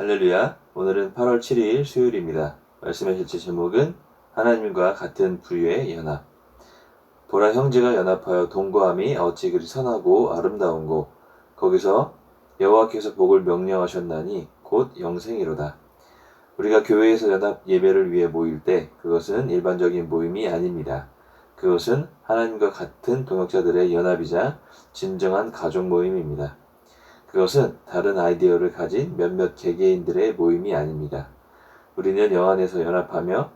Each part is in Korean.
할렐루야. 오늘은 8월 7일 수요일입니다. 말씀의 실제 제목은 하나님과 같은 부류의 연합. 보라, 형제가 연합하여 동거함이 어찌 그리 선하고 아름다운고 거기서 여호와께서 복을 명령하셨나니 곧 영생이로다. 우리가 교회에서 연합 예배를 위해 모일 때 그것은 일반적인 모임이 아닙니다. 그것은 하나님과 같은 동역자들의 연합이자 진정한 가족 모임입니다. 그것은 다른 아이디어를 가진 몇몇 개개인들의 모임이 아닙니다. 우리는 영 안에서 연합하며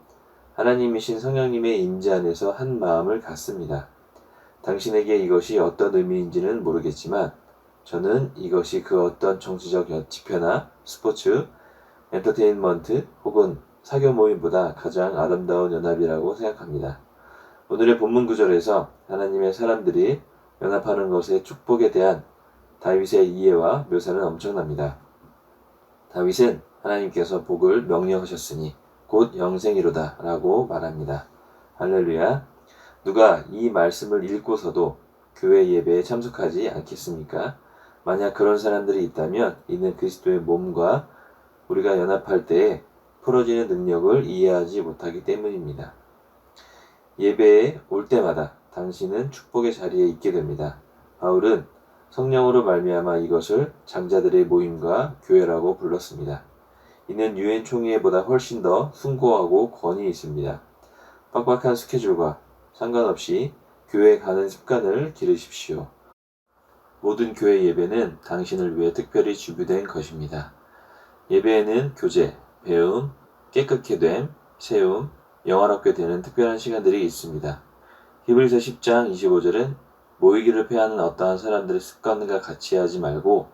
하나님이신 성령님의 임재 안에서 한 마음을 갖습니다. 당신에게 이것이 어떤 의미인지는 모르겠지만 저는 이것이 그 어떤 정치적 지표나 스포츠, 엔터테인먼트 혹은 사교 모임보다 가장 아름다운 연합이라고 생각합니다. 오늘의 본문 구절에서 하나님의 사람들이 연합하는 것의 축복에 대한 다윗의 이해와 묘사는 엄청납니다. 다윗은 하나님께서 복을 명령하셨으니 곧 영생이로다 라고 말합니다. 할렐루야. 누가 이 말씀을 읽고서도 교회 예배에 참석하지 않겠습니까? 만약 그런 사람들이 있다면 이는 그리스도의 몸과 우리가 연합할 때에 풀어지는 능력을 이해하지 못하기 때문입니다. 예배에 올 때마다 당신은 축복의 자리에 있게 됩니다. 바울은 성령으로 말미암아 이것을 장자들의 모임과 교회라고 불렀습니다. 이는 유엔 총회보다 훨씬 더 숭고하고 권위 있습니다. 빡빡한 스케줄과 상관없이 교회에 가는 습관을 기르십시오. 모든 교회 예배는 당신을 위해 특별히 준비된 것입니다. 예배에는 교제, 배움, 깨끗게 됨, 세움, 영화롭게 되는 특별한 시간들이 있습니다. 히브리서 10장 25절은 모이기를 패하는 어떠한 사람들의 습관과 같이 하지 말고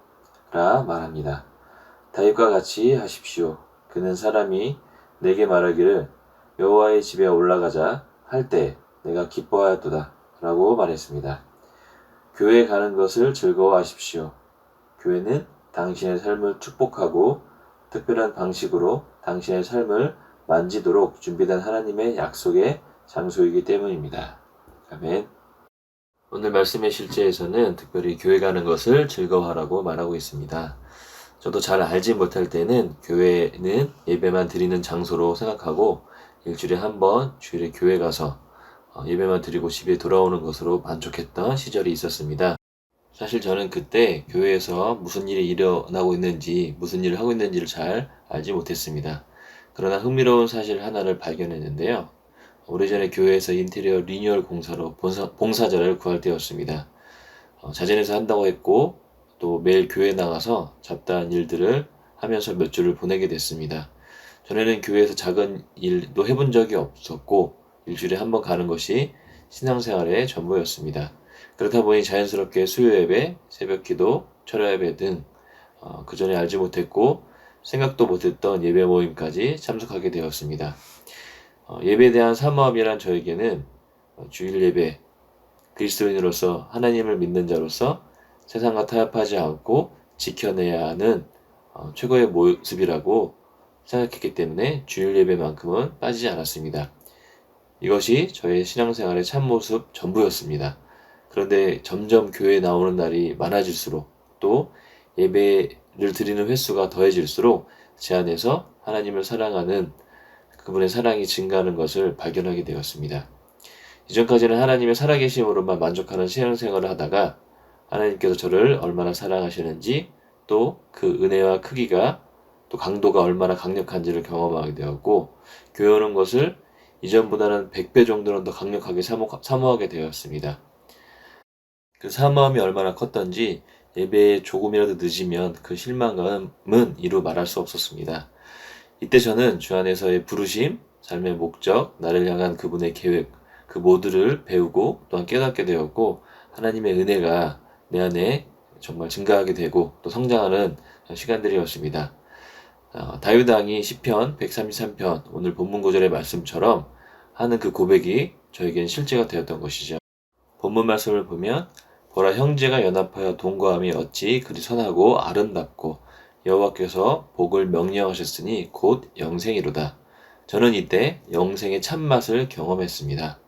라 말합니다. 다윗과 같이 하십시오. 그는 사람이 내게 말하기를 여호와의 집에 올라가자 할 때 내가 기뻐하였도다 라고 말했습니다. 교회에 가는 것을 즐거워하십시오. 교회는 당신의 삶을 축복하고 특별한 방식으로 당신의 삶을 만지도록 준비된 하나님의 약속의 장소이기 때문입니다. 아멘. 오늘 말씀의 실제에서는 특별히 교회 가는 것을 즐거워하라고 말하고 있습니다. 저도 잘 알지 못할 때는 교회는 예배만 드리는 장소로 생각하고 일주일에 한 번 주일에 교회 가서 예배만 드리고 집에 돌아오는 것으로 만족했던 시절이 있었습니다. 사실 저는 그때 교회에서 무슨 일이 일어나고 있는지, 무슨 일을 하고 있는지를 잘 알지 못했습니다. 그러나 흥미로운 사실 하나를 발견했는데요. 오래전에 교회에서 인테리어 리뉴얼 공사로 봉사자를 구할 때였습니다. 자진해서 한다고 했고 또 매일 교회에 나가서 잡다한 일들을 하면서 몇 주를 보내게 됐습니다. 전에는 교회에서 작은 일도 해본 적이 없었고 일주일에 한 번 가는 것이 신앙생활의 전부였습니다. 그렇다 보니 자연스럽게 수요 예배, 새벽 기도, 철야 예배 등 그전에 알지 못했고 생각도 못했던 예배 모임까지 참석하게 되었습니다. 예배에 대한 사모함이란 저에게는 주일 예배, 그리스도인으로서 하나님을 믿는 자로서 세상과 타협하지 않고 지켜내야 하는 최고의 모습이라고 생각했기 때문에 주일 예배만큼은 빠지지 않았습니다. 이것이 저의 신앙생활의 참모습 전부였습니다. 그런데 점점 교회에 나오는 날이 많아질수록 또 예배를 드리는 횟수가 더해질수록 제 안에서 하나님을 사랑하는 그분의 사랑이 증가하는 것을 발견하게 되었습니다. 이전까지는 하나님의 살아계심으로만 만족하는 신앙생활을 하다가 하나님께서 저를 얼마나 사랑하시는지 또 그 은혜와 크기가 또 강도가 얼마나 강력한지를 경험하게 되었고 교회 오는 것을 이전보다는 100배 정도는 더 강력하게 사모하게 되었습니다. 그 사모함이 얼마나 컸던지 예배에 조금이라도 늦으면 그 실망감은 이루 말할 수 없었습니다. 이때 저는 주 안에서의 부르심, 삶의 목적, 나를 향한 그분의 계획, 그 모두를 배우고 또한 깨닫게 되었고 하나님의 은혜가 내 안에 정말 증가하게 되고 또 성장하는 시간들이었습니다. 다윗 왕이 시편 133편 오늘 본문 구절의 말씀처럼 하는 그 고백이 저에겐 실제가 되었던 것이죠. 본문 말씀을 보면 보라, 형제가 연합하여 동거함이 어찌 그리 선하고 아름답고 여호와께서 복을 명령하셨으니 곧 영생이로다. 저는 이때 영생의 참맛을 경험했습니다.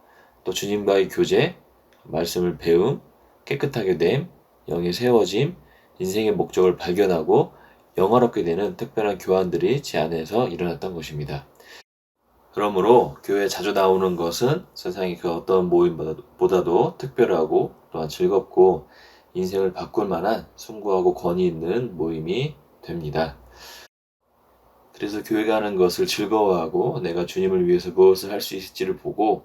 또 주님과의 교제, 말씀을 배움, 깨끗하게 됨, 영의 세워짐, 인생의 목적을 발견하고 영화롭게 되는 특별한 교환들이 제 안에서 일어났던 것입니다. 그러므로 교회에 자주 나오는 것은 세상의 그 어떤 모임보다도 특별하고 또한 즐겁고 인생을 바꿀 만한 숭고하고 권위 있는 모임이 됩니다. 그래서 교회 가는 것을 즐거워하고 내가 주님을 위해서 무엇을 할 수 있을지를 보고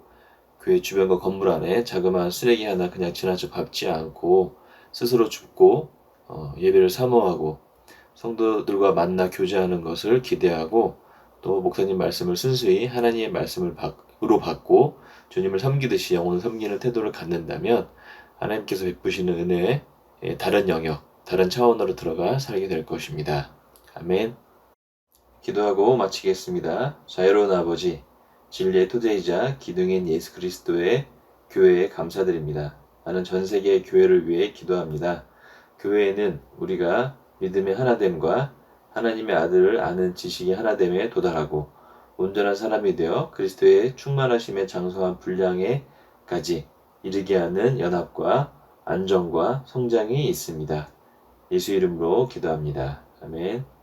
교회 주변과 건물 안에 자그마한 쓰레기 하나 그냥 지나쳐 밟지 않고 스스로 줍고 예배를 사모하고 성도들과 만나 교제하는 것을 기대하고 또 목사님 말씀을 순수히 하나님의 말씀으로 받고 주님을 섬기듯이 영혼을 섬기는 태도를 갖는다면 하나님께서 베푸시는 은혜의 다른 영역, 다른 차원으로 들어가 살게 될 것입니다. 아멘. 기도하고 마치겠습니다. 자유로운 아버지, 진리의 토대이자 기둥인 예수 그리스도의 교회에 감사드립니다. 나는 전 세계의 교회를 위해 기도합니다. 교회에는 우리가 믿음의 하나됨과 하나님의 아들을 아는 지식의 하나됨에 도달하고 온전한 사람이 되어 그리스도의 충만하심에 장성한 분량에까지 이르게 하는 연합과 안정과 성장이 있습니다. 예수 이름으로 기도합니다. 아멘.